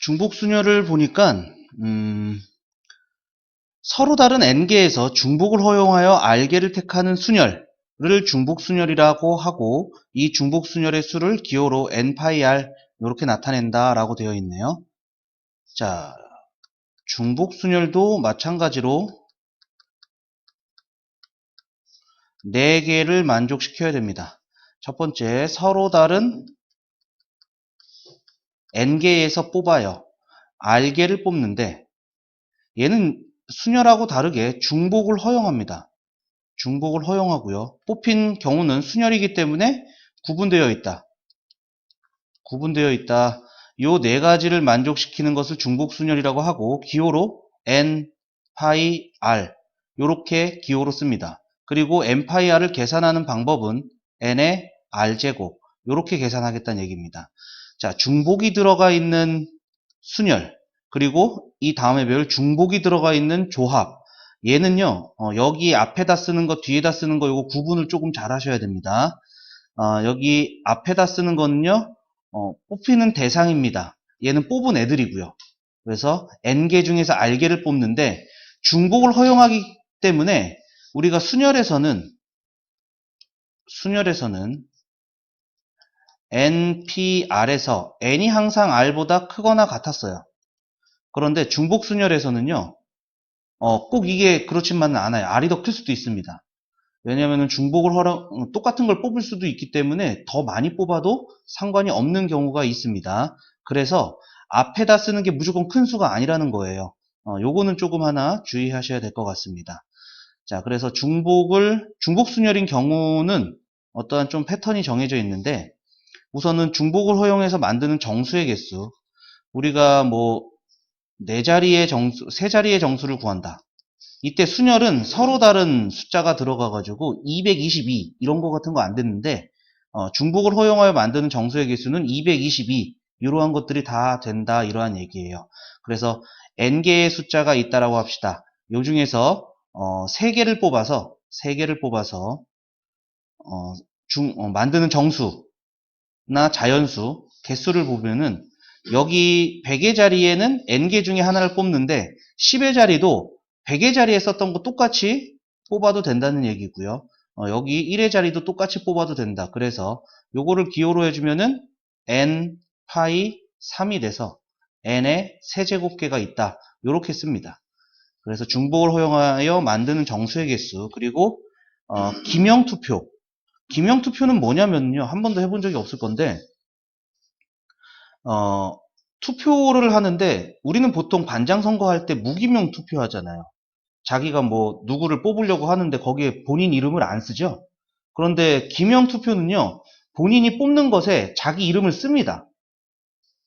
중복순열을 보니까 서로 다른 n개에서 중복을 허용하여 r개를 택하는 순열을 중복순열이라고 하고, 이 중복순열의 수를 기호로 n파이 r 이렇게 나타낸다 라고 되어 있네요. 자, 중복순열도 마찬가지로 4개를 만족시켜야 됩니다. 첫 번째, 서로 다른 n개에서 뽑아요. r개를 뽑는데 얘는 순열하고 다르게 중복을 허용합니다. 중복을 허용하고요. 뽑힌 경우는 순열이기 때문에 구분되어 있다. 구분되어 있다. 요 4가지를 만족시키는 것을 중복순열이라고 하고, 기호로 n, 파이, r 요렇게 기호로 씁니다. 그리고 n 파이 r을 계산하는 방법은 n의 r제곱 요렇게 계산하겠다는 얘기입니다. 자, 중복이 들어가 있는 순열, 그리고 이 다음에 배울 중복이 들어가 있는 조합, 얘는요 여기 앞에다 쓰는 거 뒤에다 쓰는 거 요거 구분을 조금 잘 하셔야 됩니다. 여기 앞에다 쓰는 거는요 뽑히는 대상입니다. 얘는 뽑은 애들이고요. 그래서 n개 중에서 r개를 뽑는데 중복을 허용하기 때문에 우리가 순열에서는 npr에서 n이 항상 r보다 크거나 같았어요. 그런데 중복순열에서는요 꼭 이게 그렇지만은 않아요. r이 더 클 수도 있습니다. 왜냐하면 중복을 똑같은 걸 뽑을 수도 있기 때문에 더 많이 뽑아도 상관이 없는 경우가 있습니다. 그래서 앞에다 쓰는 게 무조건 큰 수가 아니라는 거예요. 요거는 조금 하나 주의하셔야 될 것 같습니다. 자, 그래서 중복순열인 경우는 어떠한 좀 패턴이 정해져 있는데, 우선은 중복을 허용해서 만드는 정수의 개수, 우리가 뭐 4자리의 정수, 3자리의 정수를 구한다. 이때 순열은 서로 다른 숫자가 들어가가지고 222 이런 거 같은 거 안 됐는데, 중복을 허용하여 만드는 정수의 개수는 222 이러한 것들이 다 된다 이러한 얘기예요. 그래서 n개의 숫자가 있다라고 합시다. 요 중에서 3개를 뽑아서 만드는 정수나 자연수 개수를 보면은 여기 100의 자리에는 n개 중에 하나를 뽑는데 10의 자리도 100의 자리에 썼던 거 똑같이 뽑아도 된다는 얘기고요. 여기 1의 자리도 똑같이 뽑아도 된다. 그래서 요거를 기호로 해주면은 n 파이 3이 돼서 n의 세제곱계가 있다. 요렇게 씁니다. 그래서 중복을 허용하여 만드는 정수의 개수, 그리고 기명투표. 기명투표는 뭐냐면요, 한 번도 해본 적이 없을 건데 투표를 하는데 우리는 보통 반장 선거할 때 무기명 투표하잖아요. 자기가 뭐 누구를 뽑으려고 하는데 거기에 본인 이름을 안 쓰죠. 그런데 기명 투표는요, 본인이 뽑는 것에 자기 이름을 씁니다.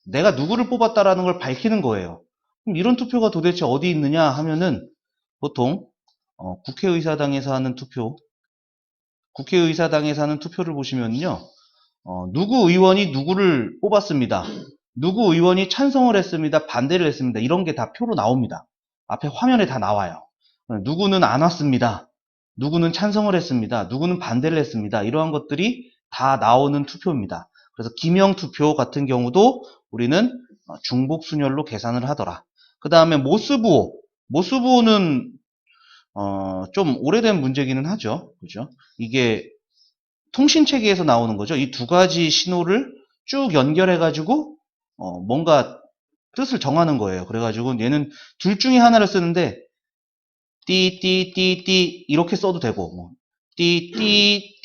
내가 누구를 뽑았다라는 걸 밝히는 거예요. 그럼 이런 투표가 도대체 어디 있느냐 하면은 보통 국회의사당에서 하는 투표를 보시면요, 누구 의원이 누구를 뽑았습니다. 누구 의원이 찬성을 했습니다. 반대를 했습니다. 이런 게 다 표로 나옵니다. 앞에 화면에 다 나와요. 누구는 안 왔습니다. 누구는 찬성을 했습니다. 누구는 반대를 했습니다. 이러한 것들이 다 나오는 투표입니다. 그래서 기명투표 같은 경우도 우리는 중복순열로 계산을 하더라. 그 다음에 모스부호. 모스부호는 좀 오래된 문제기는 하죠. 그죠? 이게 통신체계에서 나오는 거죠. 이 2가지 신호를 쭉 연결해가지고 뭔가 뜻을 정하는 거예요. 그래가지고 얘는 둘 중에 하나를 쓰는데 띠 이렇게 써도 되고, 뭐 띠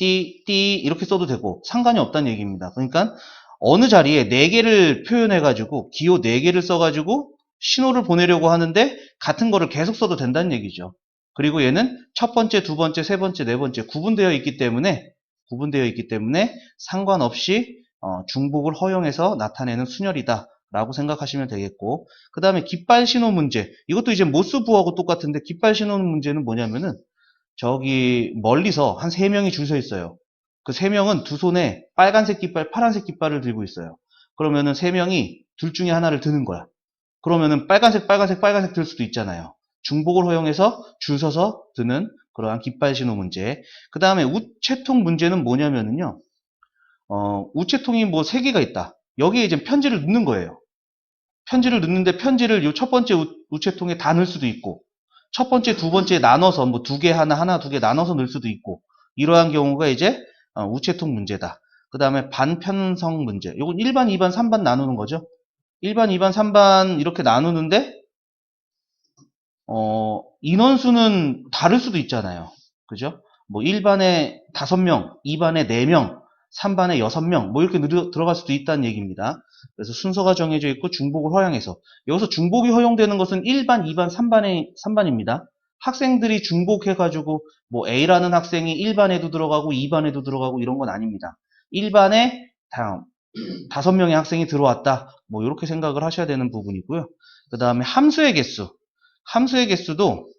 이렇게 써도 되고 상관이 없다는 얘기입니다. 그러니까 어느 자리에 4개를 표현해가지고 기호 4개를 써가지고 신호를 보내려고 하는데 같은 거를 계속 써도 된다는 얘기죠. 그리고 얘는 첫 번째, 두 번째, 세 번째, 네 번째 구분되어 있기 때문에 상관없이 중복을 허용해서 나타내는 순열이다 라고 생각하시면 되겠고, 그 다음에 깃발 신호 문제, 이것도 이제 모스부호하고 똑같은데, 깃발 신호 문제는 뭐냐면은 저기 멀리서 한 3명이 줄 서 있어요. 그 3명은 두 손에 빨간색 깃발, 파란색 깃발을 들고 있어요. 그러면은 3명이 둘 중에 하나를 드는 거야. 그러면은 빨간색 들 수도 있잖아요. 중복을 허용해서 줄 서서 드는 그러한 깃발 신호 문제. 그 다음에 우체통 문제는 뭐냐면은요, 우체통이 뭐 3개가 있다. 여기에 이제 편지를 넣는 거예요. 편지를 넣는데 편지를 요 첫 번째 우체통에 다 넣을 수도 있고, 첫 번째, 두 번째 나눠서 뭐 2개 하나, 2개 나눠서 넣을 수도 있고, 이러한 경우가 이제 우체통 문제다. 그 다음에 반편성 문제. 요건 1반, 2반, 3반 나누는 거죠. 1반, 2반, 3반 이렇게 나누는데 인원수는 다를 수도 있잖아요. 그죠? 뭐 1반에 5명, 2반에 4명, 3반에 6명, 뭐 이렇게 들어갈 수도 있다는 얘기입니다. 그래서 순서가 정해져 있고 중복을 허용해서. 여기서 중복이 허용되는 것은 1반, 2반, 3반입니다. 학생들이 중복해가지고 뭐 A라는 학생이 1반에도 들어가고 2반에도 들어가고 이런 건 아닙니다. 1반에 5명의 학생이 들어왔다. 뭐 이렇게 생각을 하셔야 되는 부분이고요. 그 다음에 함수의 개수. 함수의 개수도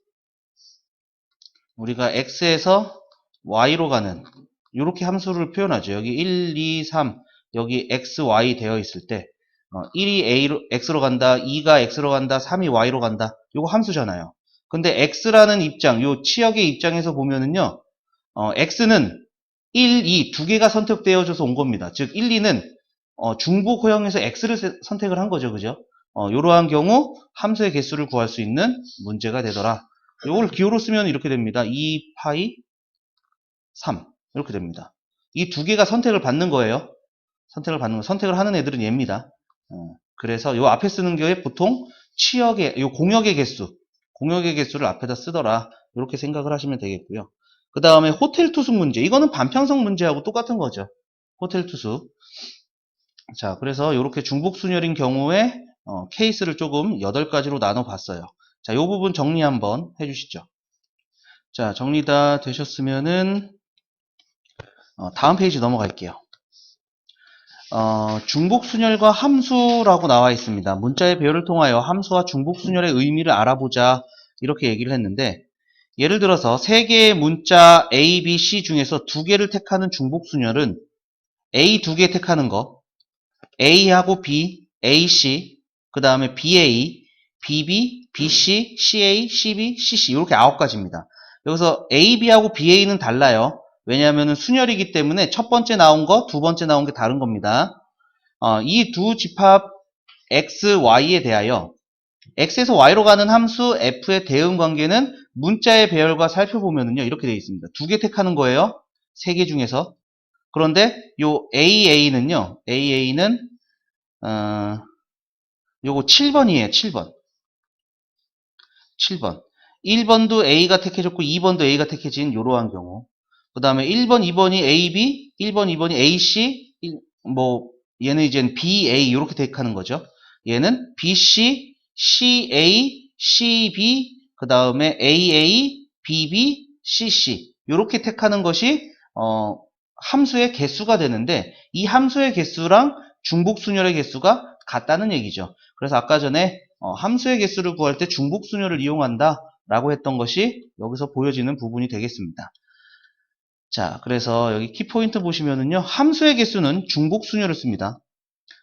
우리가 x에서 y로 가는 이렇게 함수를 표현하죠. 여기 1, 2, 3 여기 x, y 되어 있을 때 1이 x로 간다, 2가 x로 간다, 3이 y로 간다. 이거 함수잖아요. 근데 x라는 입장, 요 치역의 입장에서 보면은요. x는 1, 2 두 개가 선택되어져서 온 겁니다. 즉 1, 2는 중복 허용해서 x를 선택을 한 거죠. 그죠? 이러한 경우 함수의 개수를 구할 수 있는 문제가 되더라. 이걸 기호로 쓰면 이렇게 됩니다. 2파이 3 이렇게 됩니다. 이 두 개가 선택을 받는 거예요. 선택을 하는 애들은 얘입니다. 그래서 이 앞에 쓰는 게 보통 이 공역의 개수를 앞에다 쓰더라. 이렇게 생각을 하시면 되겠고요. 그 다음에 호텔 투숙 문제. 이거는 반편성 문제하고 똑같은 거죠. 호텔 투숙. 자, 그래서 이렇게 중복순열인 경우에 케이스를 조금 8가지로 나눠 봤어요. 자, 이 부분 정리 한번 해주시죠. 자, 정리 다 되셨으면은 다음 페이지 넘어갈게요. 중복순열과 함수라고 나와 있습니다. 문자의 배열을 통하여 함수와 중복순열의 의미를 알아보자 이렇게 얘기를 했는데, 예를 들어서 3개의 문자 A, B, C 중에서 2개를 택하는 중복순열은 A 2개 택하는 거, A하고 B, AC, 그 다음에 BA, BB, BC, CA, CB, CC 이렇게 9가지입니다. 여기서 AB하고 BA는 달라요. 왜냐하면 순열이기 때문에 첫 번째 나온 거, 두 번째 나온 게 다른 겁니다. 이 두 집합 X, Y에 대하여 X에서 Y로 가는 함수 F의 대응 관계는 문자의 배열과 살펴보면요 이렇게 되어 있습니다. 2개 택하는 거예요. 3개 중에서. 그런데 요 AA는요. AA는 요거 7번이에요. 7번. 7번. 1번도 A가 택해졌고 2번도 A가 택해진 이러한 경우. 그 다음에 1번, 2번이 AB, 1번, 2번이 AC, 뭐 얘는 이제 BA 이렇게 택하는 거죠. 얘는 BC, CA, CB, 그 다음에 AA, BB, CC 이렇게 택하는 것이 함수의 개수가 되는데, 이 함수의 개수랑 중복순열의 개수가 같다는 얘기죠. 그래서 아까 전에 함수의 개수를 구할 때 중복순열을 이용한다 라고 했던 것이 여기서 보여지는 부분이 되겠습니다. 자, 그래서 여기 키포인트 보시면은요, 함수의 개수는 중복순열을 씁니다.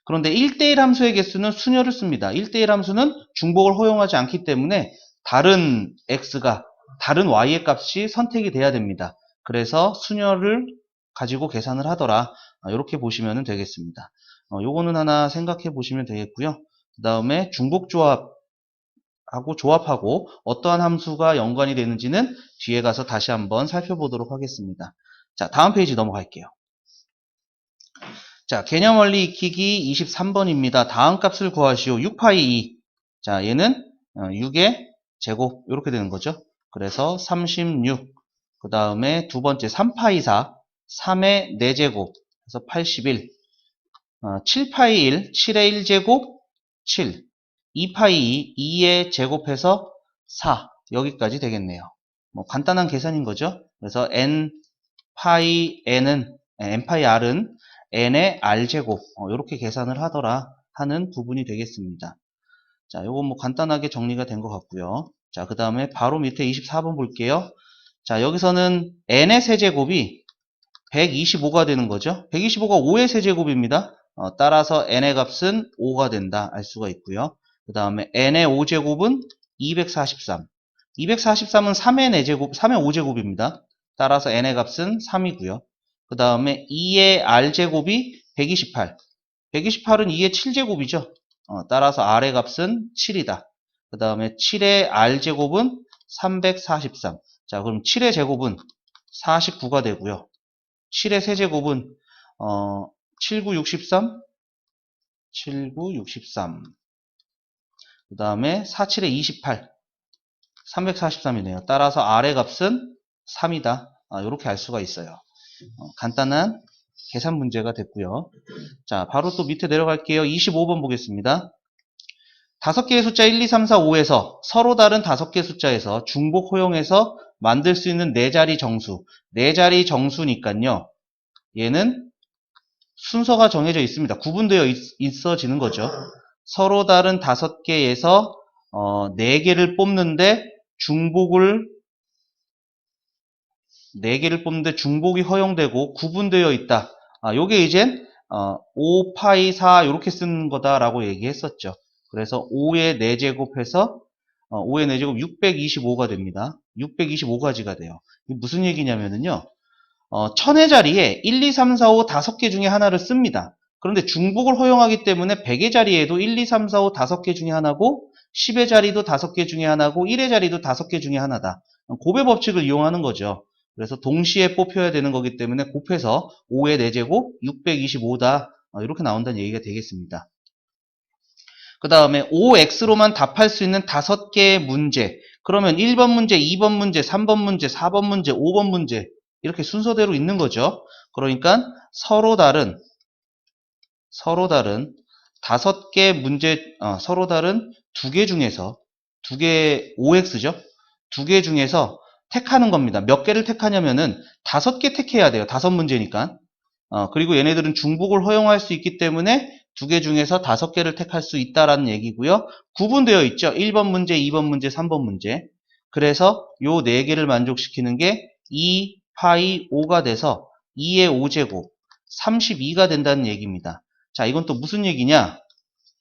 그런데 1대1 함수의 개수는 순열을 씁니다. 1대1 함수는 중복을 허용하지 않기 때문에 다른 x가 다른 y의 값이 선택이 돼야 됩니다. 그래서 순열을 가지고 계산을 하더라. 이렇게 보시면 되겠습니다. 요거는 하나 생각해 보시면 되겠고요. 그 다음에 중복조합하고 조합하고 어떠한 함수가 연관이 되는지는 뒤에 가서 다시 한번 살펴보도록 하겠습니다. 자, 다음 페이지 넘어갈게요. 자, 개념 원리 익히기 23번입니다. 다음 값을 구하시오. 6파이 2. 자, 얘는 6의 제곱 이렇게 되는 거죠. 그래서 36. 그 다음에 두 번째 3파이 4. 3의 4제곱. 그래서 81. 7파이 1. 7의 1제곱 7. 2파이 2. 2의 제곱해서 4. 여기까지 되겠네요. 뭐 간단한 계산인 거죠. 그래서 n파이 r은 n의 r제곱 이렇게 계산을 하더라 하는 부분이 되겠습니다. 자, 요거 뭐 간단하게 정리가 된 것 같고요. 자, 그 다음에 바로 밑에 24번 볼게요. 자, 여기서는 n의 세제곱이 125가 되는 거죠. 125가 5의 세제곱입니다. 따라서 n의 값은 5가 된다 알 수가 있고요. 그 다음에 n의 5제곱은 243. 243은 3의 4제곱, 3의 5제곱입니다. 따라서 n의 값은 3이고요. 그 다음에 2의 r제곱이 128. 128은 2의 7제곱이죠. 따라서 r의 값은 7이다. 그 다음에 7의 r제곱은 343. 자, 그럼 7의 제곱은 49가 되고요. 7의 세제곱은 79, 63, 79, 63. 그 다음에 4, 7의 28, 343이네요. 따라서 r의 값은 3이다. 이렇게 알 수가 있어요. 간단한 계산 문제가 됐고요. 자, 바로 또 밑에 내려갈게요. 25번 보겠습니다. 5개의 숫자 1, 2, 3, 4, 5에서 서로 다른 5개 숫자에서 중복 호용해서 만들 수 있는 4자리 정수. 4자리 정수니까요. 얘는 순서가 정해져 있습니다. 구분되어 있어지는 거죠. 서로 다른 5개에서 4개를 뽑는데 중복이 허용되고 구분되어 있다. 요게 이젠 5, 파이, 4 이렇게 쓰는 거다라고 얘기했었죠. 그래서 5의 4제곱해서 5의 4제곱 625가 됩니다. 625가지가 돼요. 이게 무슨 얘기냐면요. 1000의 자리에 1, 2, 3, 4, 5 5개 중에 하나를 씁니다. 그런데 중복을 허용하기 때문에 100의 자리에도 1, 2, 3, 4, 5 5개 중에 하나고 10의 자리도 5개 중에 하나고 1의 자리도 5개 중에 하나다. 곱의 법칙을 이용하는 거죠. 그래서 동시에 뽑혀야 되는 거기 때문에 곱해서 5의 4제곱 625다. 이렇게 나온다는 얘기가 되겠습니다. 그 다음에 OX로만 답할 수 있는 5개의 문제. 그러면 1번 문제, 2번 문제, 3번 문제, 4번 문제, 5번 문제 이렇게 순서대로 있는 거죠. 그러니까 서로 다른 5개 문제, 서로 다른 2개 중에서 2개 OX죠. 2개 중에서 택하는 겁니다. 몇 개를 택하냐면은 5개 택해야 돼요. 5문제니까. 그리고 얘네들은 중복을 허용할 수 있기 때문에 2개 중에서 5개를 택할 수 있다라는 얘기고요. 구분되어 있죠. 1번 문제, 2번 문제, 3번 문제. 그래서 요 4개를 만족시키는 게 2, 파이, 5가 돼서 2의 5제곱, 32가 된다는 얘기입니다. 자, 이건 또 무슨 얘기냐?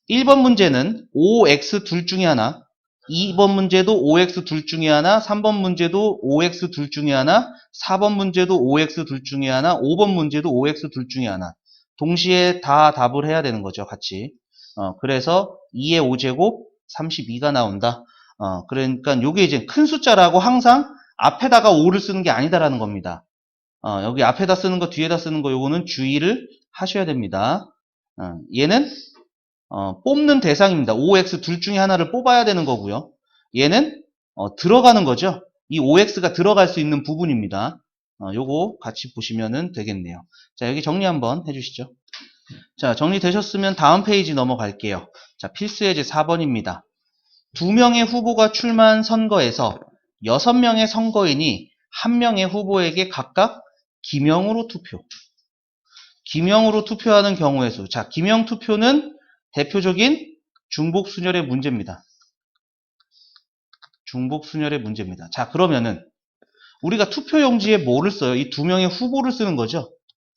1번 문제는 5x 둘 중에 하나, 2번 문제도 5x 둘 중에 하나, 3번 문제도 5x 둘 중에 하나, 4번 문제도 5x 둘 중에 하나, 5번 문제도 5x 둘 중에 하나. 동시에 다 답을 해야 되는 거죠, 같이. 그래서 2의 5제곱 32가 나온다. 그러니까 요게 이제 큰 숫자라고 항상 앞에다가 5를 쓰는 게 아니다라는 겁니다. 여기 앞에다 쓰는 거, 뒤에다 쓰는 거, 요거는 주의를 하셔야 됩니다. 얘는 뽑는 대상입니다. OX 둘 중에 하나를 뽑아야 되는 거고요. 얘는 들어가는 거죠. 이 OX가 들어갈 수 있는 부분입니다. 요거 같이 보시면 되겠네요. 자, 여기 정리 한번 해주시죠. 자, 정리되셨으면 다음 페이지 넘어갈게요. 자, 필수 예제 4번입니다. 2명의 후보가 출마한 선거에서 6명의 선거인이 1명의 후보에게 각각 기명으로 투표하는 경우의 수. 자, 기명 투표는 대표적인 중복순열의 문제입니다. 중복순열의 문제입니다. 자, 그러면은 우리가 투표용지에 뭐를 써요? 이 2명의 후보를 쓰는 거죠.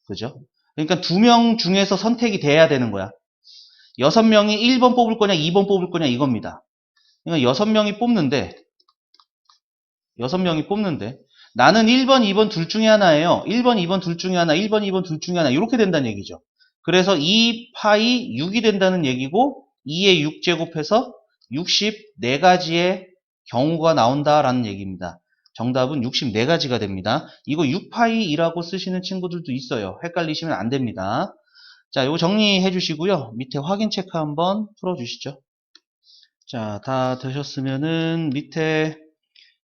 그죠? 그러니까 2명 중에서 선택이 돼야 되는 거야. 6명이 1번 뽑을 거냐, 2번 뽑을 거냐 이겁니다. 그러니까 6명이 뽑는데 나는 1번, 2번 둘 중에 하나예요. 1번, 2번 둘 중에 하나, 1번, 2번 둘 중에 하나 이렇게 된다는 얘기죠. 그래서 2 파이 6이 된다는 얘기고 2의 6제곱해서 64가지의 경우가 나온다라는 얘기입니다. 정답은 64가지가 됩니다. 이거 6파이라고 쓰시는 친구들도 있어요. 헷갈리시면 안 됩니다. 자, 이거 정리해 주시고요. 밑에 확인 체크 한번 풀어 주시죠. 자, 다 되셨으면은 밑에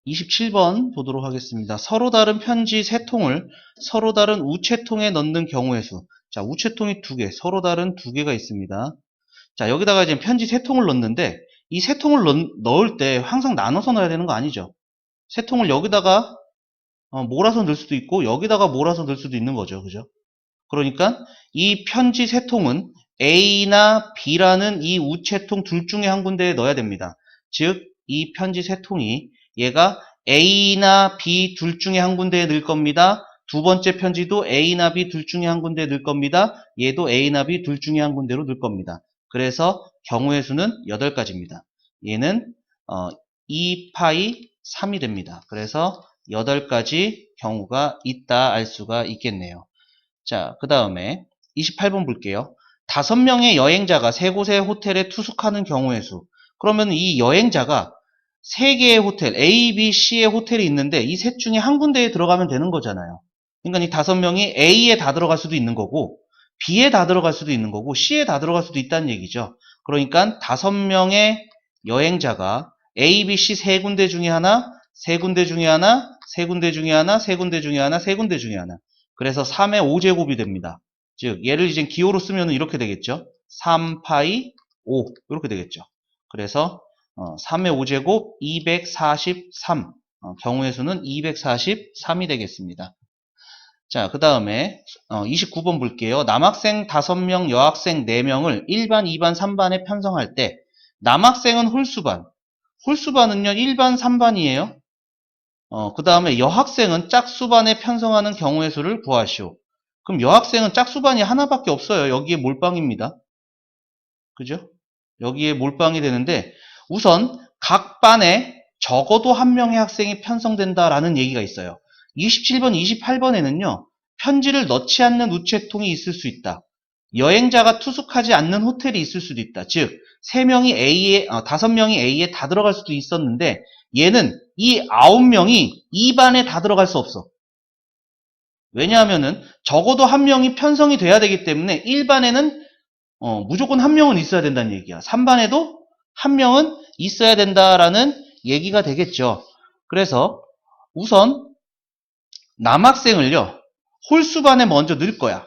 27번 보도록 하겠습니다. 서로 다른 편지 3통을 서로 다른 우체통에 넣는 경우의 수. 자, 우체통이 2개, 서로 다른 2개가 있습니다. 자, 여기다가 이제 편지 3통을 넣는데 이 3통을 넣을 때 항상 나눠서 넣어야 되는 거 아니죠? 3통을 여기다가 몰아서 넣을 수도 있고 여기다가 몰아서 넣을 수도 있는 거죠. 그죠? 그러니까 이 편지 3통은 A나 B라는 이 우체통 둘 중에 한 군데에 넣어야 됩니다. 즉, 이 편지 3통이 얘가 A나 B 둘 중에 한 군데에 넣을 겁니다. 두 번째 편지도 A나 B 둘 중에 한 군데에 넣을 겁니다. 얘도 A나 B 둘 중에 한 군데로 넣을 겁니다. 그래서 경우의 수는 8가지입니다. 얘는 2파이 3이 됩니다. 그래서 8가지 경우가 있다 알 수가 있겠네요. 자, 그 다음에 28번 볼게요. 5명의 여행자가 3곳의 호텔에 투숙하는 경우의 수. 그러면 이 여행자가 3개의 호텔, A, B, C의 호텔이 있는데 이 셋 중에 한 군데에 들어가면 되는 거잖아요. 그러니까 이 5명이 A에 다 들어갈 수도 있는 거고 B에 다 들어갈 수도 있는 거고 C에 다 들어갈 수도 있다는 얘기죠. 그러니까 5명의 여행자가 A, B, C 3군데 중에 하나, 3군데 중에 하나, 3군데 중에 하나, 3군데 중에 하나, 3군데 중에 하나. 그래서 3의 5제곱이 됩니다. 즉 얘를 이제 기호로 쓰면 이렇게 되겠죠. 3파이 5 이렇게 되겠죠. 그래서 3의 5제곱 243 경우의 수는 243이 되겠습니다. 자, 그 다음에 29번 볼게요. 남학생 5명, 여학생 4명을 1반, 2반, 3반에 편성할 때 남학생은 홀수반, 홀수반은요 1반, 3반이에요. 그 다음에 여학생은 짝수반에 편성하는 경우의 수를 구하시오. 그럼 여학생은 짝수반이 하나밖에 없어요. 여기에 몰빵입니다. 그죠? 여기에 몰빵이 되는데 우선 각 반에 적어도 한 명의 학생이 편성된다라는 얘기가 있어요. 27번, 28번에는요. 편지를 넣지 않는 우체통이 있을 수 있다. 여행자가 투숙하지 않는 호텔이 있을 수도 있다. 즉 3명이 A에 5명이 A에 다 들어갈 수도 있었는데 얘는 이 9명이 이 반에 다 들어갈 수 없어. 왜냐하면은 적어도 한 명이 편성이 돼야 되기 때문에 1반에는 무조건 한 명은 있어야 된다는 얘기야. 3반에도 한 명은 있어야 된다라는 얘기가 되겠죠. 그래서 우선 남학생을요. 홀수반에 먼저 넣을 거야.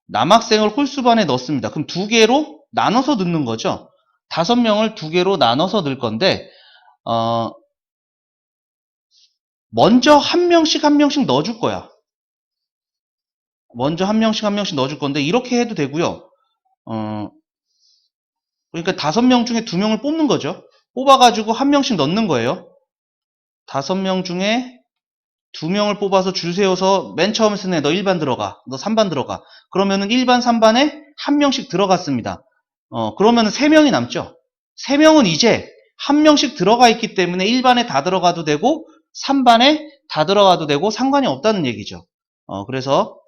남학생을 홀수반에 넣습니다. 그럼 2개로 나눠서 넣는 거죠. 5명을 2개로 나눠서 넣을 건데 먼저 한 명씩 넣어줄 거야. 먼저 한 명씩 넣어줄 건데 이렇게 해도 되고요. 그러니까 5명 중에 2명을 뽑는 거죠. 뽑아가지고 한 명씩 넣는 거예요. 5명 중에 2명을 뽑아서 줄 세워서 맨 처음에 쓰네. 너 1반 들어가. 너 3반 들어가. 그러면은 1반, 3반에 한 명씩 들어갔습니다. 그러면은 3명이 남죠. 3명은 이제 한 명씩 들어가 있기 때문에 1반에 다 들어가도 되고 3반에 다 들어가도 되고 상관이 없다는 얘기죠. 그래서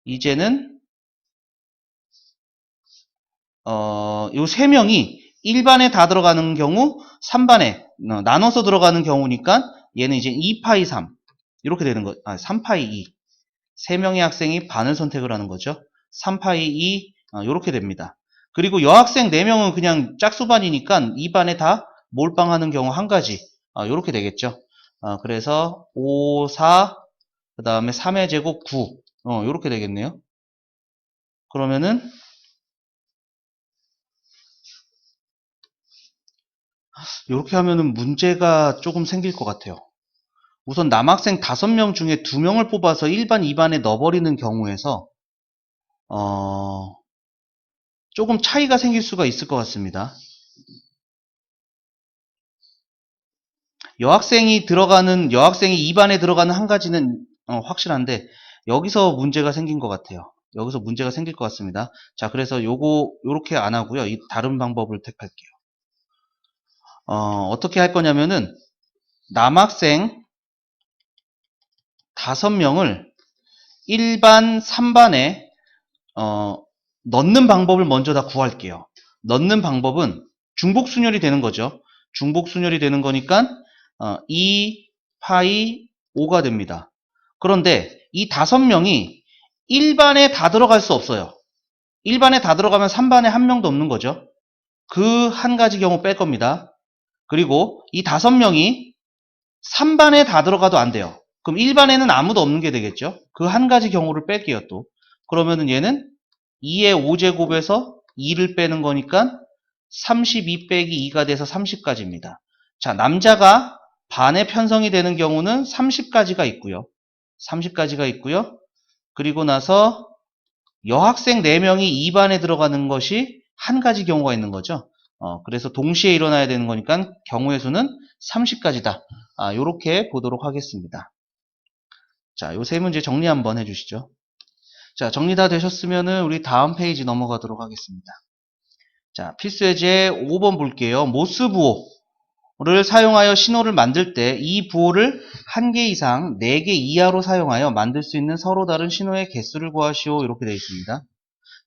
이제는 요 3명이 1반에 다 들어가는 경우 3반에 나눠서 들어가는 경우니까 얘는 이제 2파이 3 이렇게 되는 거, 3파이 2 3명의 학생이 반을 선택을 하는 거죠. 3파이 2 이렇게 됩니다. 그리고 여학생 4명은 그냥 짝수반이니까 2반에 다 몰빵하는 경우 한 가지 이렇게 되겠죠. 그래서 5, 4, 그 다음에 3의 제곱 9 이렇게 되겠네요. 그러면은 이렇게 하면은 문제가 조금 생길 것 같아요. 우선 남학생 5명 중에 2명을 뽑아서 1반, 2반에 넣어버리는 경우에서 조금 차이가 생길 수가 있을 것 같습니다. 여학생이 2반에 들어가는 한 가지는 확실한데 여기서 문제가 생긴 것 같아요. 여기서 문제가 생길 것 같습니다. 자, 그래서 요렇게 안 하고요. 이 다른 방법을 택할게요. 어떻게 할 거냐면은 남학생 5명을 1반, 3반에 넣는 방법을 먼저 다 구할게요. 넣는 방법은 중복순열이 되는 거죠. 중복순열이 되는 거니까 2 파이 5가 됩니다. 그런데 이 5명이 1반에 다 들어갈 수 없어요. 1반에 다 들어가면 3반에 한 명도 없는 거죠. 그 한 가지 경우 뺄 겁니다. 그리고 이 5명이 3반에 다 들어가도 안 돼요. 그럼 1반에는 아무도 없는 게 되겠죠. 그 한 가지 경우를 뺄게요 또. 그러면은 얘는 2의 5제곱에서 2를 빼는 거니까 32 빼기 2가 돼서 30까지입니다. 자, 남자가 반에 편성이 되는 경우는 30까지가 있고요. 30까지가 있고요. 그리고 나서 여학생 4명이 2반에 들어가는 것이 한 가지 경우가 있는 거죠. 그래서 동시에 일어나야 되는 거니까 경우의 수는 30까지다. 요렇게 보도록 하겠습니다. 자, 요 세 문제 정리 한번 해주시죠. 자, 정리 다 되셨으면은 우리 다음 페이지 넘어가도록 하겠습니다. 자, 필수예제 5번 볼게요. 모스부호. 사용하여 신호를 만들 때 이 부호를 1개 이상 4개 이하로 사용하여 만들 수 있는 서로 다른 신호의 개수를 구하시오. 이렇게 되어 있습니다.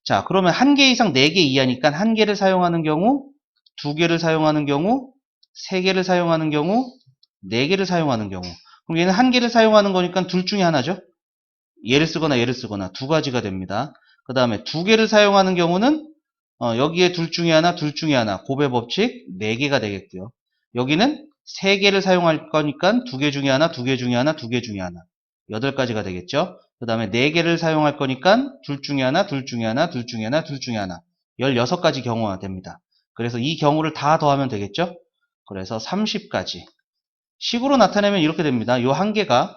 자, 그러면 1개 이상 4개 이하니까 1개를 사용하는 경우, 2개를 사용하는 경우, 3개를 사용하는 경우, 4개를 사용하는 경우. 그럼 얘는 1개를 사용하는 거니까 둘 중에 하나죠. 얘를 쓰거나 두 가지가 됩니다. 그 다음에 2개를 사용하는 경우는 여기에 둘 중에 하나, 곱의 법칙 4개가 되겠고요. 여기는 3개를 사용할 거니까 2개 중에 하나, 2개 중에 하나, 2개 중에 하나. 8가지가 되겠죠. 그 다음에 4개를 사용할 거니까 둘 중에 하나, 둘 중에 하나, 둘 중에 하나, 둘 중에 하나. 16가지 경우가 됩니다. 그래서 이 경우를 다 더하면 되겠죠. 그래서 30가지. 식으로 나타내면 이렇게 됩니다. 요 한 개가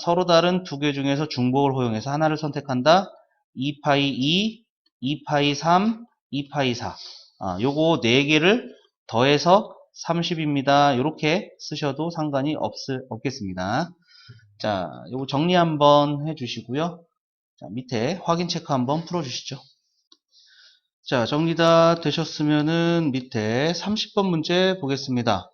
서로 다른 2개 중에서 중복을 허용해서 하나를 선택한다. 2파이 2, 2파이 3, 2파이 4. 요거 4개를 더해서 30입니다. 이렇게 쓰셔도 상관이 없겠습니다. 자, 요거 정리 한번 해주시고요. 자, 밑에 확인 체크 한번 풀어주시죠. 자, 정리 다 되셨으면은 밑에 30번 문제 보겠습니다.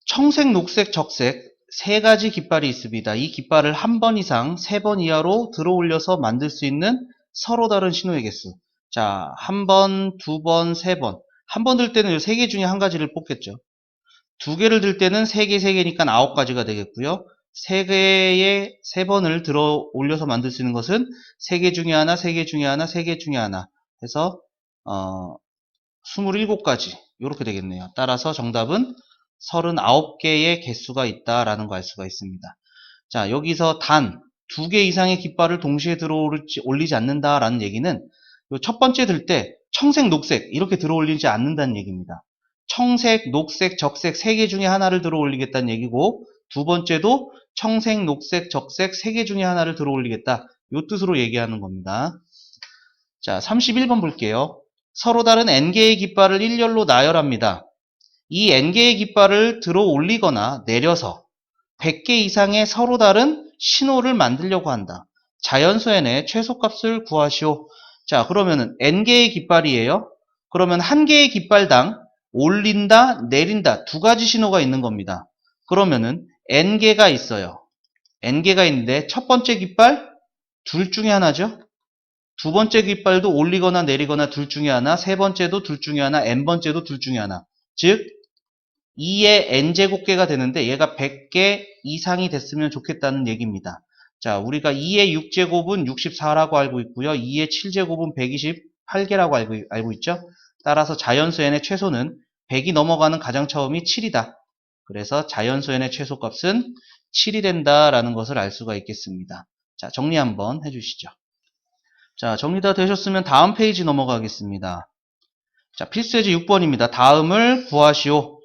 청색, 녹색, 적색 세 가지 깃발이 있습니다. 이 깃발을 한 번 이상 3번 이하로 들어 올려서 만들 수 있는 서로 다른 신호의 개수. 자, 한 번, 2번, 3번. 한 번 들 때는 이 3개 중에 한 가지를 뽑겠죠. 2개를 들 때는 3개, 3개니까 9가지가 되겠고요. 3개에 3번을 들어 올려서 만들 수 있는 것은 3개 중에 하나, 3개 중에 하나, 3개 중에 하나 해서 27가지 이렇게 되겠네요. 따라서 정답은 39개의 개수가 있다라는 거 알 수가 있습니다. 자, 여기서 단 2개 이상의 깃발을 동시에 들어 올리지 않는다라는 얘기는 첫 번째 들 때 청색, 녹색 이렇게 들어 올리지 않는다는 얘기입니다. 청색, 녹색, 적색 3개 중에 하나를 들어 올리겠다는 얘기고 두 번째도 청색, 녹색, 적색 3개 중에 하나를 들어 올리겠다. 이 뜻으로 얘기하는 겁니다. 자, 31번 볼게요. 서로 다른 n개의 깃발을 일렬로 나열합니다. 이 n개의 깃발을 들어 올리거나 내려서 100개 이상의 서로 다른 신호를 만들려고 한다. 자연수 n의 최소값을 구하시오. 자, 그러면은 n개의 깃발이에요. 그러면 한 개의 깃발당 올린다, 내린다 2가지 신호가 있는 겁니다. 그러면은 n개가 있어요. n개가 있는데 첫 번째 깃발 둘 중에 하나죠. 두 번째 깃발도 올리거나 내리거나 둘 중에 하나, 세 번째도 둘 중에 하나, n번째도 둘 중에 하나. 즉 2의 n제곱개가 되는데 얘가 100개 이상이 됐으면 좋겠다는 얘기입니다. 자, 우리가 2의 6제곱은 64라고 알고 있고요. 2의 7제곱은 128개라고 알고 있죠. 따라서 자연수 n의 최소는 100이 넘어가는 가장처음이 7이다. 그래서 자연수 n의 최소값은 7이 된다라는 것을 알 수가 있겠습니다. 자, 정리 한번 해주시죠. 자, 정리 다 되셨으면 다음 페이지 넘어가겠습니다. 자, 필수예제 6번입니다. 다음을 구하시오.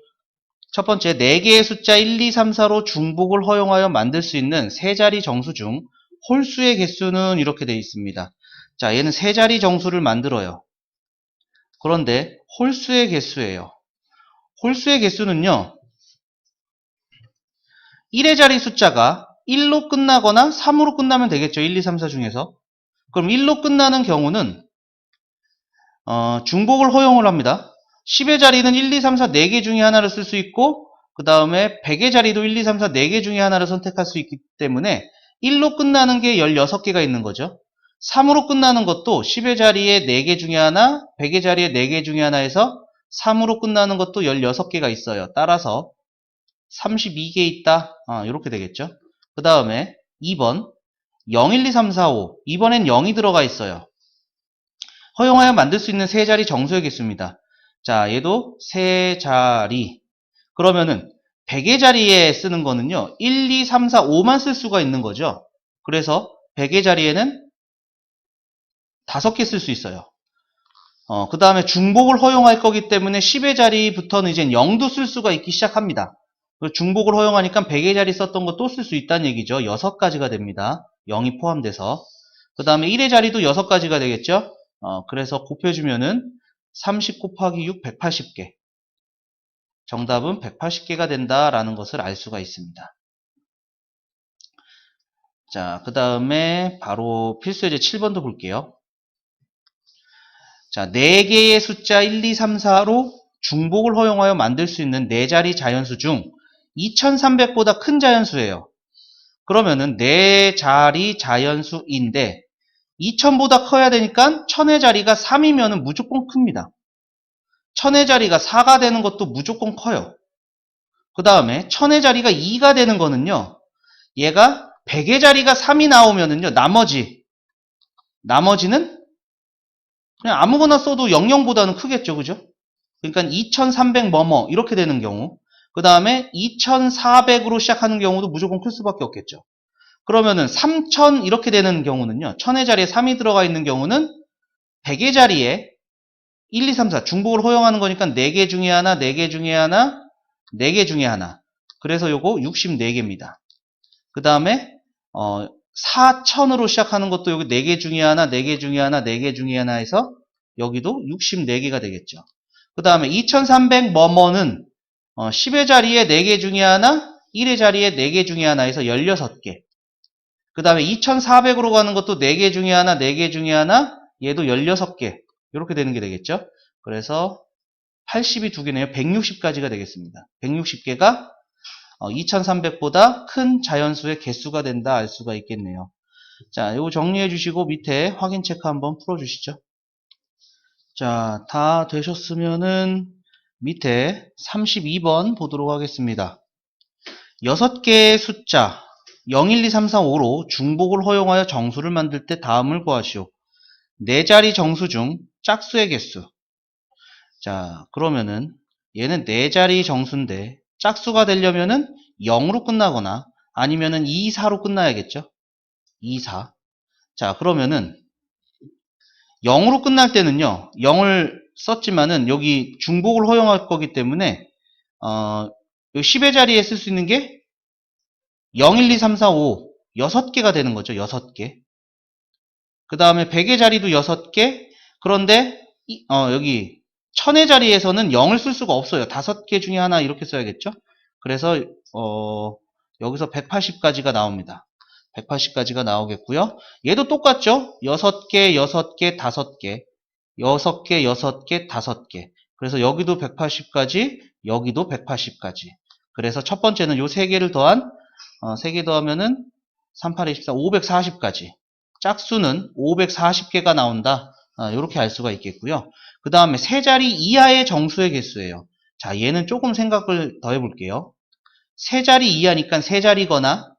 첫 번째, 4개의 숫자 1, 2, 3, 4로 중복을 허용하여 만들 수 있는 세 자리 정수 중 홀수의 개수는 이렇게 되어 있습니다. 자, 얘는 세 자리 정수를 만들어요. 그런데 홀수의 개수예요. 홀수의 개수는요, 1의 자리 숫자가 1로 끝나거나 3으로 끝나면 되겠죠. 1, 2, 3, 4 중에서. 그럼 1로 끝나는 경우는 중복을 허용을 합니다. 10의 자리는 1, 2, 3, 4, 4개 중에 하나를 쓸 수 있고 그 다음에 100의 자리도 1, 2, 3, 4, 4개 중에 하나를 선택할 수 있기 때문에 1로 끝나는 게 16개가 있는 거죠. 3으로 끝나는 것도 10의 자리에 4개 중에 하나, 100의 자리에 4개 중에 하나에서 3으로 끝나는 것도 16개가 있어요. 따라서 32개 있다. 이렇게 되겠죠. 그 다음에 2번 0, 1, 2, 3, 4, 5 이번엔 0이 들어가 있어요. 허용하여 만들 수 있는 세 자리 정수의 개수입니다. 자, 얘도 세 자리. 그러면은 100의 자리에 쓰는 거는요. 1, 2, 3, 4, 5만 쓸 수가 있는 거죠. 그래서 100의 자리에는 5개 쓸 수 있어요. 그 다음에 중복을 허용할 거기 때문에 10의 자리부터는 이제 0도 쓸 수가 있기 시작합니다. 중복을 허용하니까 100의 자리 썼던 거 또 쓸 수 있다는 얘기죠. 6가지가 됩니다. 0이 포함돼서. 그 다음에 1의 자리도 6가지가 되겠죠. 그래서 곱해주면은 30 곱하기 6, 180개. 정답은 180개가 된다라는 것을 알 수가 있습니다. 자, 그 다음에 바로 필수예제 7번도 볼게요. 자, 4개의 숫자 1, 2, 3, 4로 중복을 허용하여 만들 수 있는 4자리 자연수 중 2300보다 큰 자연수예요. 그러면은 4자리 자연수인데 2000보다 커야 되니까 1000의 자리가 3이면 무조건 큽니다. 1000의 자리가 4가 되는 것도 무조건 커요. 그 다음에 1000의 자리가 2가 되는 거는요. 얘가 100의 자리가 3이 나오면은요. 나머지는 그냥 아무거나 써도 00보다는 크겠죠. 그죠? 그러니까 2300 뭐뭐 이렇게 되는 경우, 그 다음에 2400으로 시작하는 경우도 무조건 클 수밖에 없겠죠. 그러면은 3000 이렇게 되는 경우는요. 1000의 자리에 3이 들어가 있는 경우는 100의 자리에 1, 2, 3, 4 중복을 허용하는 거니까 4개 중에 하나, 4개 중에 하나, 4개 중에 하나. 그래서 요거 64개입니다. 그 다음에 4000으로 시작하는 것도 여기 4개 중에 하나, 4개 중에 하나, 4개 중에 하나 해서 여기도 64개가 되겠죠. 그 다음에 2300 뭐뭐는 10의 자리에 4개 중에 하나, 1의 자리에 4개 중에 하나 해서 16개. 그 다음에 2400으로 가는 것도 4개 중에 하나, 4개 중에 하나, 얘도 16개. 이렇게 되는 게 되겠죠. 그래서 80이 2개네요. 160까지가 되겠습니다. 160개가 2300보다 큰 자연수의 개수가 된다 알 수가 있겠네요. 자, 이거 정리해 주시고 밑에 확인 체크 한번 풀어 주시죠. 자, 다 되셨으면은 밑에 32번 보도록 하겠습니다. 6개의 숫자 0, 1, 2, 3, 4, 5로 중복을 허용하여 정수를 만들 때 다음을 구하시오. 4자리 정수 중 짝수의 개수. 자, 그러면은 얘는 4자리 정수인데 짝수가 되려면은 0으로 끝나거나 아니면은 2, 4로 끝나야겠죠? 2, 4. 자, 그러면은 0으로 끝날 때는요. 0을 썼지만은 여기 중복을 허용할 거기 때문에 10의 자리에 쓸 수 있는 게 0, 1, 2, 3, 4, 5 6개가 되는 거죠. 6개. 그 다음에 100의 자리도 6개. 그런데 여기 1000의 자리에서는 0을 쓸 수가 없어요. 5개 중에 하나 이렇게 써야겠죠. 그래서 여기서 180까지가 나옵니다. 180까지가 나오겠고요. 얘도 똑같죠. 6개, 6개, 5개. 6개, 6개, 5개. 그래서 여기도 180까지, 여기도 180까지. 그래서 첫 번째는 요 3개를 더한 3개 더하면은 38, 24, 540까지. 짝수는 540개가 나온다. 이렇게 알 수가 있겠고요. 그 다음에 3자리 이하의 정수의 개수예요. 자, 얘는 조금 생각을 더 해볼게요. 3자리 이하니까 3자리거나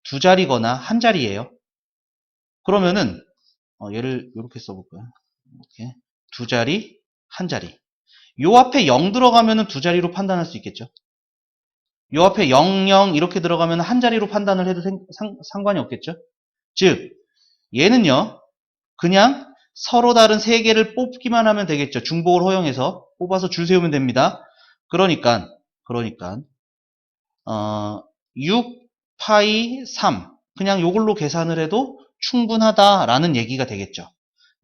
2자리거나 1자리예요. 그러면은 얘를 이렇게 써볼까요? 이렇게 2자리, 1자리. 요 앞에 0 들어가면은 2자리로 판단할 수 있겠죠. 요 앞에 00 이렇게 들어가면 1자리로 판단을 해도 상관이 없겠죠. 즉 얘는요 그냥 서로 다른 3개를 뽑기만 하면 되겠죠. 중복을 허용해서 뽑아서 줄 세우면 됩니다. 그러니까 6 파이 3 그냥 요걸로 계산을 해도 충분하다라는 얘기가 되겠죠.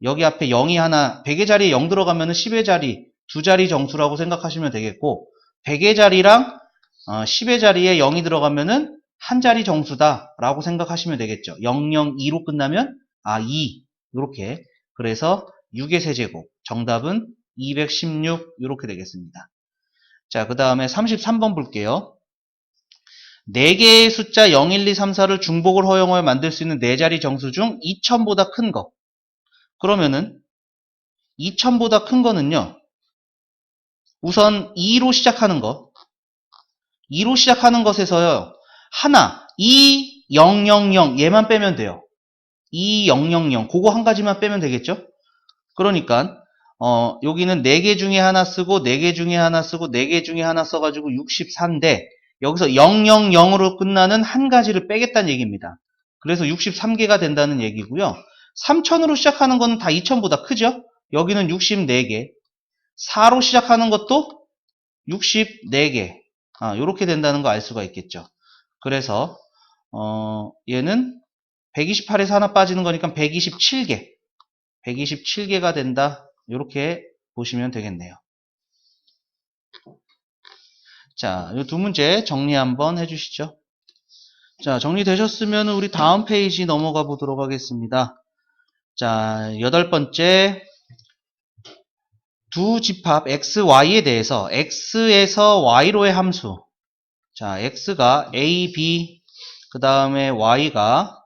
여기 앞에 0이 하나 100의 자리에 0 들어가면 10의 자리 2자리 정수라고 생각하시면 되겠고 100의 자리랑 10의 자리에 0이 들어가면은 한 자리 정수다라고 생각하시면 되겠죠. 002로 끝나면 2 이렇게. 그래서 6의 세제곱 정답은 216 이렇게 되겠습니다. 자, 그 다음에 33번 볼게요. 4개의 숫자 0, 1, 2, 3, 4를 중복을 허용하여 만들 수 있는 4자리 정수 중 2000보다 큰 거. 그러면은 2000보다 큰 거는요. 우선 2로 시작하는 거. 2로 시작하는 것에서요. 하나, 2, 0, 0, 0 얘만 빼면 돼요. 2, 0, 0, 0 그거 한 가지만 빼면 되겠죠? 그러니까 여기는 4개 중에 하나 쓰고 4개 중에 하나 쓰고 4개 중에 하나 써가지고 64인데 여기서 0, 0, 0으로 끝나는 한 가지를 빼겠다는 얘기입니다. 그래서 63개가 된다는 얘기고요. 3000으로 시작하는 건 다 2000보다 크죠? 여기는 64개. 4로 시작하는 것도 64개. 이렇게 된다는 거 알 수가 있겠죠. 그래서 얘는 128에서 하나 빠지는 거니까 127개. 127개가 된다. 이렇게 보시면 되겠네요. 자, 이 두 문제 정리 한번 해주시죠. 자, 정리되셨으면 우리 다음 페이지 넘어가 보도록 하겠습니다. 자, 8번째 두 집합 x, y에 대해서 x에서 y로의 함수. 자, x가 a, b, 그 다음에 y가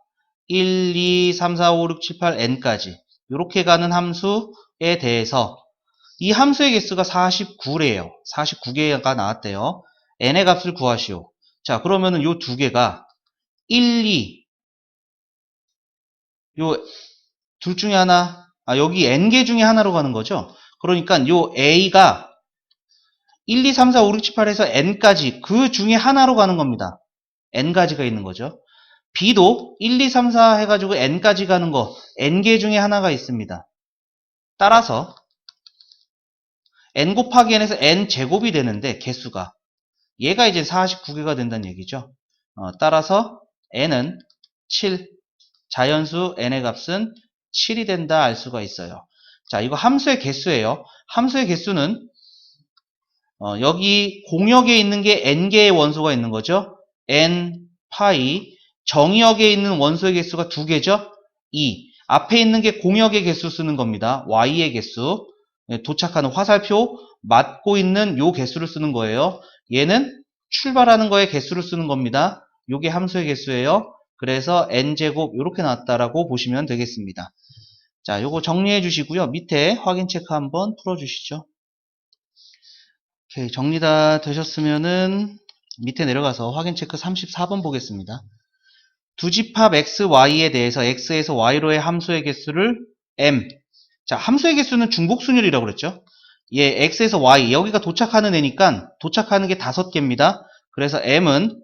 1, 2, 3, 4, 5, 6, 7, 8, n까지 이렇게 가는 함수에 대해서 이 함수의 개수가 49래요. 49개가 나왔대요. n의 값을 구하시오. 자, 그러면은 요 두 개가 1, 2, 요 둘 중에 하나, 여기 n개 중에 하나로 가는 거죠. 그러니까 요 a가 1, 2, 3, 4, 5, 6, 7, 8에서 n까지 그 중에 하나로 가는 겁니다. n가지가 있는 거죠. b도 1, 2, 3, 4 해가지고 n까지 가는 거 n개 중에 하나가 있습니다. 따라서 n 곱하기 n에서 n 제곱이 되는데 개수가 얘가 이제 49개가 된다는 얘기죠. 따라서 n은 7, 자연수 n의 값은 7이 된다 알 수가 있어요. 자, 이거 함수의 개수예요. 함수의 개수는 여기 공역에 있는 게 n개의 원소가 있는 거죠. n, 파이. 정의역에 있는 원소의 개수가 2개죠. 2. 앞에 있는 게 공역의 개수 쓰는 겁니다. y의 개수. 도착하는 화살표 맞고 있는 요 개수를 쓰는 거예요. 얘는 출발하는 거의 개수를 쓰는 겁니다. 요게 함수의 개수예요. 그래서 n제곱 이렇게 나왔다라고 보시면 되겠습니다. 자, 요거 정리해 주시고요. 밑에 확인 체크 한번 풀어 주시죠. 오케이, 정리 다 되셨으면은 밑에 내려가서 확인 체크 34번 보겠습니다. 두 집합 x, y에 대해서 x에서 y로의 함수의 개수를 m. 자, 함수의 개수는 중복순열이라고 그랬죠. 얘 x에서 y, 여기가 도착하는 애니까 도착하는 게 5개입니다. 그래서 m은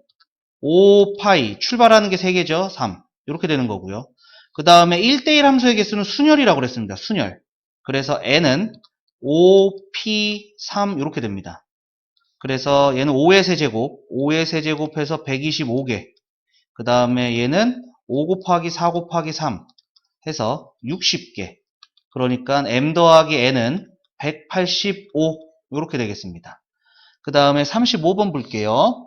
5파이, 출발하는 게 3개죠. 3. 이렇게 되는 거고요. 그 다음에 1대1 함수의 개수는 순열이라고 그랬습니다. 순열. 그래서 n은 5p3 이렇게 됩니다. 그래서 얘는 5의 세제곱, 5의 세제곱해서 125개. 그 다음에 얘는 5 곱하기 4 곱하기 3 해서 60개. 그러니까 m 더하기 n은 185 이렇게 되겠습니다. 그 다음에 35번 볼게요.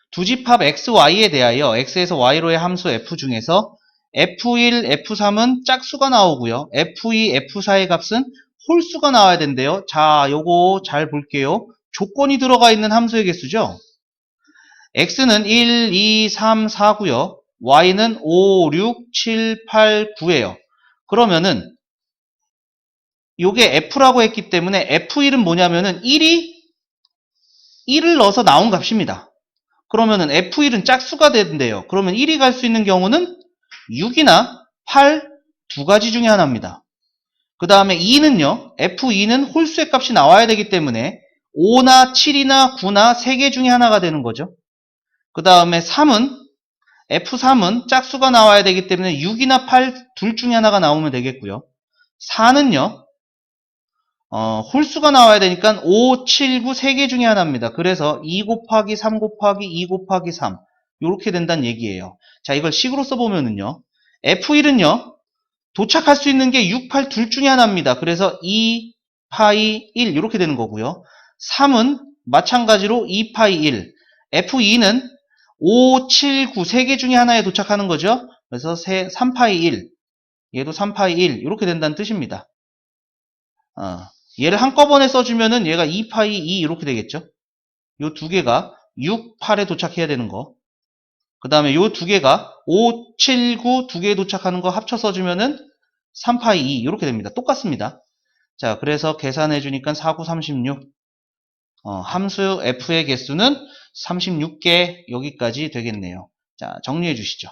두 집합 x, y에 대하여 x에서 y로의 함수 f 중에서 f1, f3은 짝수가 나오고요. f2, f4의 값은 홀수가 나와야 된대요. 자, 요거 잘 볼게요. 조건이 들어가 있는 함수의 개수죠. x는 1, 2, 3, 4고요. y는 5, 6, 7, 8, 9예요. 그러면은 요게 f라고 했기 때문에 f1은 뭐냐면은 1을 넣어서 나온 값입니다. 그러면은 f1은 짝수가 된대요. 그러면 1이 갈 수 있는 경우는 6이나 8 두 가지 중에 하나입니다. 그 다음에 2는요. f2는 홀수의 값이 나와야 되기 때문에 5나 7이나 9나 3개 중에 하나가 되는 거죠. 그 다음에 3은 f3은 짝수가 나와야 되기 때문에 6이나 8 둘 중에 하나가 나오면 되겠고요. 4는요. 홀수가 나와야 되니까 5, 7, 9 3개 중에 하나입니다. 그래서 2 곱하기 3 곱하기 2 곱하기 3 이렇게 된다는 얘기예요. 자, 이걸 식으로 써보면은요. F1은요. 도착할 수 있는 게 6, 8 둘 중에 하나입니다. 그래서 2, 파이 1 이렇게 되는 거고요. 3은 마찬가지로 2, 파이 1. F2는 5, 7, 9 3개 중에 하나에 도착하는 거죠. 그래서 3파이 1. 얘도 3파이 1 이렇게 된다는 뜻입니다. 얘를 한꺼번에 써주면은 얘가 2파이 2 이렇게 되겠죠. 요 두 개가 6, 8에 도착해야 되는 거. 그 다음에 요 두 개가 5, 7, 9 두 개에 도착하는 거 합쳐 써주면은 3파이 2 이렇게 됩니다. 똑같습니다. 자, 그래서 계산해 주니까 4, 9, 36. 함수 f의 개수는 36개 여기까지 되겠네요. 자, 정리해 주시죠.